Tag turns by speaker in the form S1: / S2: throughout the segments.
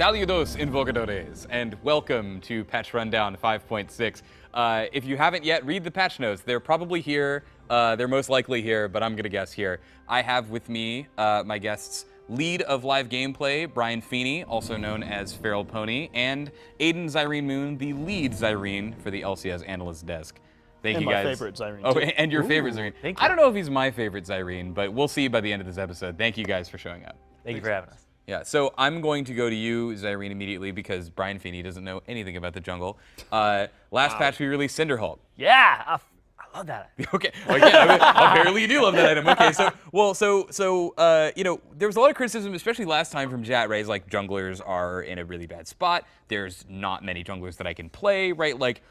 S1: Saludos, invocadores, and welcome to Patch Rundown 5.6. If you haven't yet, read the patch notes. They're probably here. They're most likely here, but I'm going to guess here. I have with me my guests, lead of live gameplay, Brian Feeney, also known as Feral Pony, and Aiden Zyrene Moon, the lead Zyrene for the LCS Analyst Desk. Thank you guys.
S2: And my favorite Zyrene.
S1: Oh,
S2: too.
S1: and your favorite Zyrene.
S3: Thank you.
S1: I don't know if he's my favorite Zyrene, but we'll see by the end of this episode. Thank you guys for showing up.
S3: Thank you for having us.
S1: Yeah, so I'm going to go to you, Zyrene, immediately because Brian Feeney doesn't know anything about the jungle. Last patch we released Cinderhulk.
S3: Yeah, I love that.
S1: Okay, well, yeah, apparently you do love that item. Okay, so you know, there was a lot of criticism, especially last time from chat, right? It's like junglers are in a really bad spot. There's not many junglers that I can play, right? Like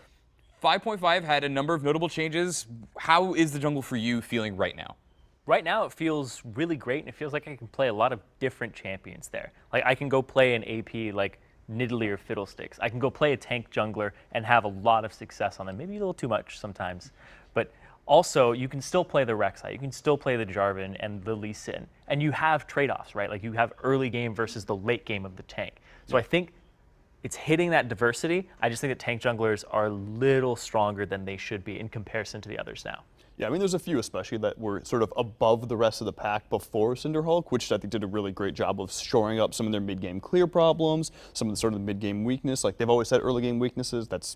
S1: 5.5 had a number of notable changes. How is the jungle for you feeling right now?
S3: Right now it feels really great, and it feels like I can play a lot of different champions there. Like I can go play an AP like Nidalee or Fiddlesticks. I can go play a tank jungler and have a lot of success on them. Maybe a little too much sometimes. But also, you can still play the Rek'Sai, you can still play the Jarvan and the Lee Sin. And you have trade-offs, right? Like you have early game versus the late game of the tank. So I think it's hitting that diversity. I just think that tank junglers are a little stronger than they should be in comparison to the others now.
S2: Yeah, I mean, there's a few especially that were sort of above the rest of the pack before Cinderhulk, which I think did a really great job of shoring up some of their mid-game clear problems, some of the sort of the mid-game weakness. Like they've always had early game weaknesses. That's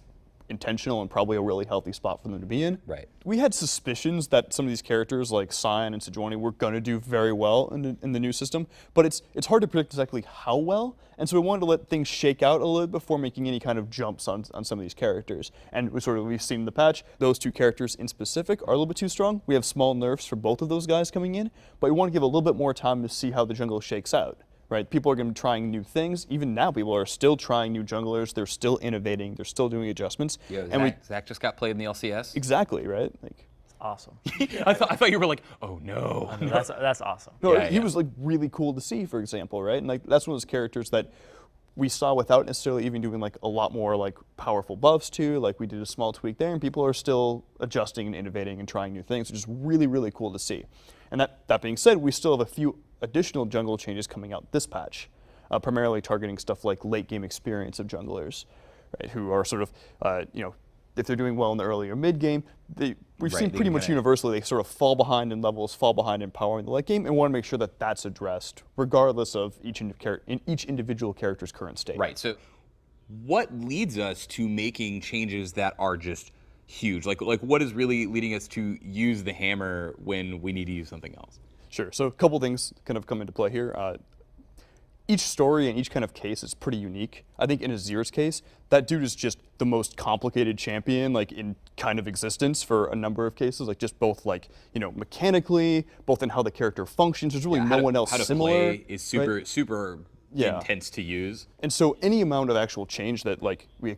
S2: intentional and probably a really healthy spot for them to be in.
S1: Right.
S2: We had suspicions that some of these characters like Sion and Sejuani were going to do very well in the new system, but it's hard to predict exactly how well, and so we wanted to let things shake out a little bit before making any kind of jumps on some of these characters. And we've seen in the patch, those two characters in specific are a little bit too strong. We have small nerfs for both of those guys coming in, but we want to give a little bit more time to see how the jungle shakes out. Right, people are going to be trying new things. Even now, people are still trying new junglers. They're still innovating. They're still doing adjustments.
S1: Yeah,
S2: and
S1: Zach just got played in the LCS.
S2: Exactly, right? Like,
S3: It's awesome.
S1: I thought you were like, oh no.
S3: I mean, that's awesome.
S2: no,
S1: Yeah,
S2: he was like really cool to see, for example, right? And like that's one of those characters that we saw without necessarily even doing like a lot more like powerful buffs to. Like we did a small tweak there, and people are still adjusting and innovating and trying new things, which is really, really cool to see. And that being said, we still have a few additional jungle changes coming out this patch. Primarily targeting stuff like late game experience of junglers, right? Who are sort of, you know, if they're doing well in the early or mid game, we've seen pretty much universally they sort of fall behind in levels, fall behind in power in the late game, and want to make sure that that's addressed regardless of each individual character's current state.
S1: Right. So, what leads us to making changes that are just huge? Like what is really leading us to use the hammer when we need to use something else?
S2: Sure. So a couple things kind of come into play here. Each story and each kind of case is pretty unique. I think in Azir's case, that dude is just the most complicated champion like in kind of existence for a number of cases, like just both like, you know, mechanically, both in how the character functions. There's really no one else
S1: how to
S2: similar.
S1: Play is super
S2: right?
S1: super intense to use.
S2: And so any amount of actual change that like we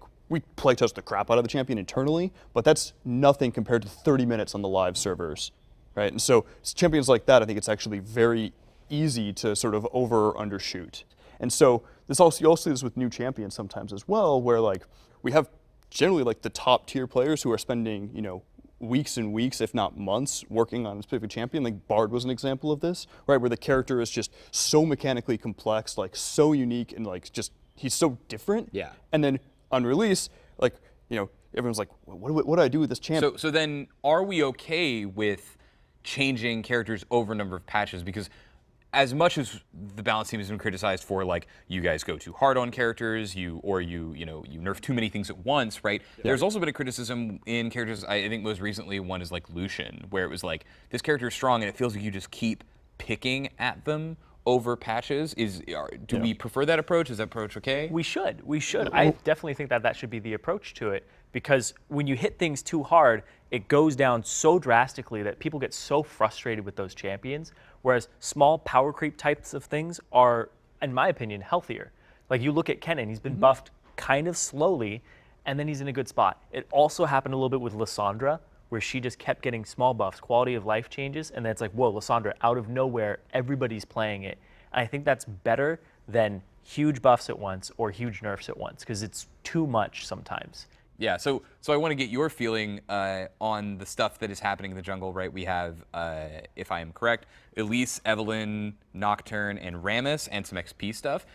S2: playtest the crap out of the champion internally, but that's nothing compared to 30 minutes on the live servers, right? And so champions like that, I think it's actually very easy to sort of over or undershoot. And so you also see this with new champions sometimes as well, where like we have generally like the top tier players who are spending, you know, weeks and weeks, if not months, working on a specific champion. Like Bard was an example of this, right? Where the character is just so mechanically complex, like so unique, and like just he's so different.
S1: Yeah.
S2: And then on release, like, you know, everyone's like, what do I do with this champion?
S1: So then, are we okay with changing characters over a number of patches? Because as much as the balance team has been criticized for, like, you guys go too hard on characters, you nerf too many things at once, right? Yeah. There's also been a criticism in characters. I think most recently one is like Lucian, where it was like this character is strong and it feels like you just keep picking at them over patches. Do we prefer that approach? Is that approach okay?
S3: We should. I definitely think that should be the approach to it, because when you hit things too hard, it goes down so drastically that people get so frustrated with those champions, whereas small power creep types of things are, in my opinion, healthier. Like you look at Kennen, he's been buffed kind of slowly, and then he's in a good spot. It also happened a little bit with Lissandra, where she just kept getting small buffs, quality of life changes, and then it's like, whoa, Lissandra, out of nowhere, everybody's playing it. And I think that's better than huge buffs at once or huge nerfs at once, because it's too much sometimes.
S1: Yeah, so I want to get your feeling on the stuff that is happening in the jungle, right? We have, if I am correct, Elise, Evelynn, Nocturne, and Rammus, and some XP stuff.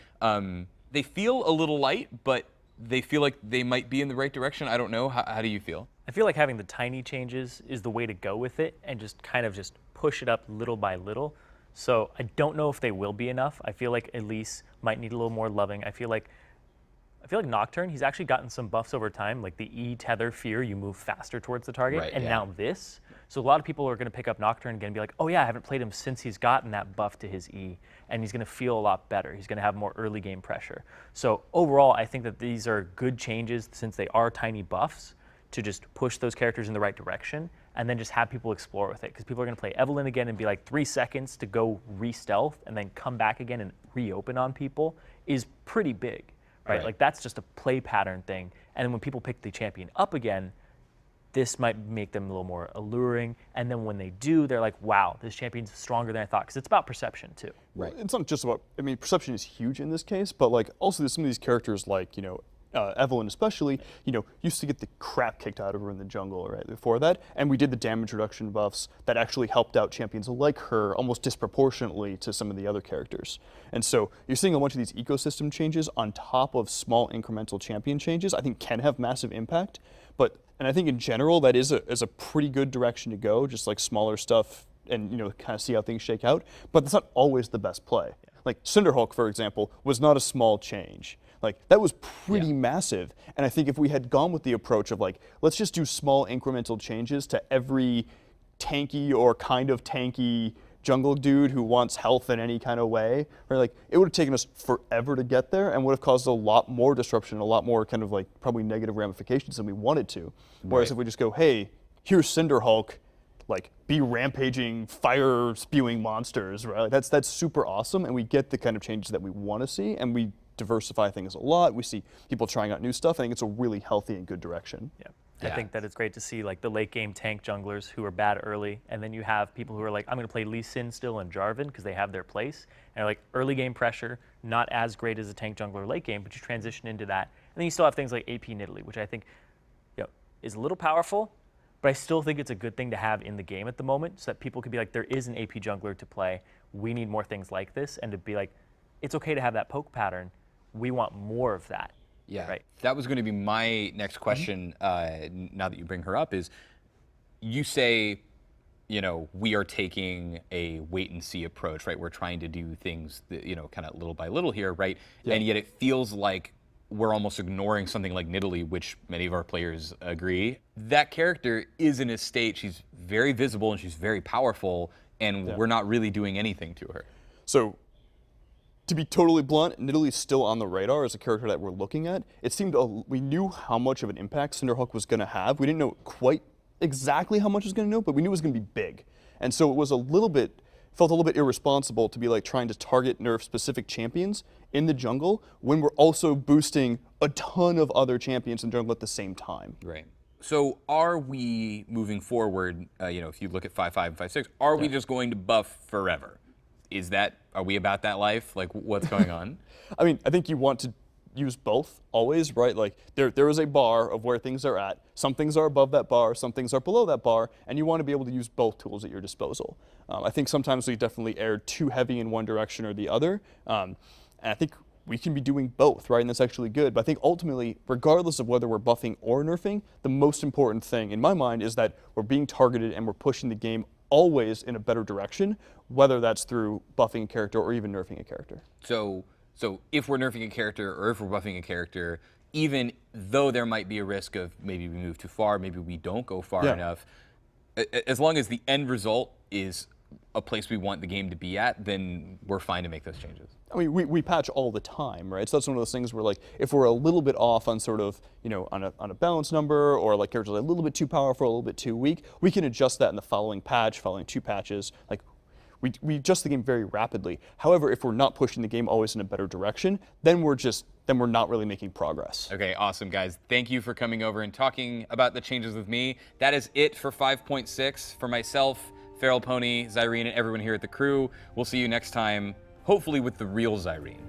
S1: they feel a little light, but they feel like they might be in the right direction. I don't know. How do you feel?
S3: I feel like having the tiny changes is the way to go with it, and just kind of just push it up little by little. So I don't know if they will be enough. I feel like Elise might need a little more loving. I feel like Nocturne, he's actually gotten some buffs over time, like the E tether fear, you move faster towards the target,
S1: Right,
S3: and
S1: yeah.
S3: now this. So a lot of people are going to pick up Nocturne again and be like, oh yeah, I haven't played him since he's gotten that buff to his E, and he's going to feel a lot better. He's going to have more early game pressure. So overall, I think that these are good changes since they are tiny buffs to just push those characters in the right direction, and then just have people explore with it. Because people are going to play Evelyn again and be like 3 seconds to go re-stealth and then come back again and reopen on people is pretty big, right? Like that's just a play pattern thing. And then when people pick the champion up again, this might make them a little more alluring. And then when they do, they're like, wow, this champion's stronger than I thought. Because it's about perception too.
S1: Right.
S2: It's not just about, I mean, perception is huge in this case, but like also there's some of these characters like, Evelyn especially, used to get the crap kicked out of her in the jungle right before that, and we did the damage reduction buffs that actually helped out champions like her almost disproportionately to some of the other characters. And so you're seeing a bunch of these ecosystem changes on top of small incremental champion changes, I think can have massive impact, and I think in general that is a pretty good direction to go, just like smaller stuff and kind of see how things shake out, but that's not always the best play. Like Cinderhulk, for example, was not a small change. Like that was pretty massive. And I think if we had gone with the approach of like, let's just do small incremental changes to every tanky or kind of tanky jungle dude who wants health in any kind of way, right? Like it would have taken us forever to get there and would have caused a lot more disruption, a lot more kind of like probably negative ramifications than we wanted to. Whereas if we just go, hey, here's Cinderhulk, like be rampaging, fire spewing monsters, right? Like, that's super awesome, and we get the kind of changes that we want to see, and we diversify things a lot. We see people trying out new stuff. I think it's a really healthy and good direction.
S3: Yeah. I think that it's great to see like the late game tank junglers who are bad early, and then you have people who are like, I'm going to play Lee Sin still and Jarvan because they have their place, and like early game pressure, not as great as a tank jungler late game, but you transition into that, and then you still have things like AP Nidalee, which I think is a little powerful, but I still think it's a good thing to have in the game at the moment, so that people could be like, there is an AP jungler to play. We need more things like this, and to be like, it's okay to have that poke pattern. We want more of that.
S1: Yeah,
S3: right.
S1: That was going to be my next question. Now that you bring her up, is you say, we are taking a wait and see approach, right? We're trying to do things, kind of little by little here, right? Yeah. And yet it feels like we're almost ignoring something like Nidalee, which many of our players agree. That character is in a state, she's very visible and she's very powerful, and we're not really doing anything to her.
S2: So, to be totally blunt, Nidalee's still on the radar as a character that we're looking at. It seemed we knew how much of an impact Cinderhulk was going to have. We didn't know quite exactly how much it was going to know, but we knew it was going to be big. And so it was felt a little bit irresponsible to be like trying to target nerf specific champions in the jungle when we're also boosting a ton of other champions in jungle at the same time.
S1: Right. So are we moving forward, if you look at 5.5 and 5.6, are we just going to buff forever? Are we about that life? Like, what's going on?
S2: I mean, I think you want to use both always, right? Like there is a bar of where things are at. Some things are above that bar, some things are below that bar, and you want to be able to use both tools at your disposal. I think sometimes we definitely err too heavy in one direction or the other, and I think we can be doing both, right? And that's actually good. But I think ultimately, regardless of whether we're buffing or nerfing, the most important thing in my mind is that we're being targeted and we're pushing the game always in a better direction, whether that's through buffing a character or even nerfing a character.
S1: So if we're nerfing a character or if we're buffing a character, even though there might be a risk of maybe we move too far, maybe we don't go far enough, as long as the end result is a place we want the game to be at, then we're fine to make those changes.
S2: I mean, we patch all the time, right? So that's one of those things where, like, if we're a little bit off on sort of, on a balance number, or like characters are a little bit too powerful, a little bit too weak, we can adjust that in the following patch, following 2 patches. Like, we adjust the game very rapidly. However, if we're not pushing the game always in a better direction, then we're not really making progress.
S1: Okay, awesome, guys. Thank you for coming over and talking about the changes with me. That is it for 5.6. For myself, Feral Pony, Zyrene, and everyone here at the crew, we'll see you next time, hopefully with the real Zyrene.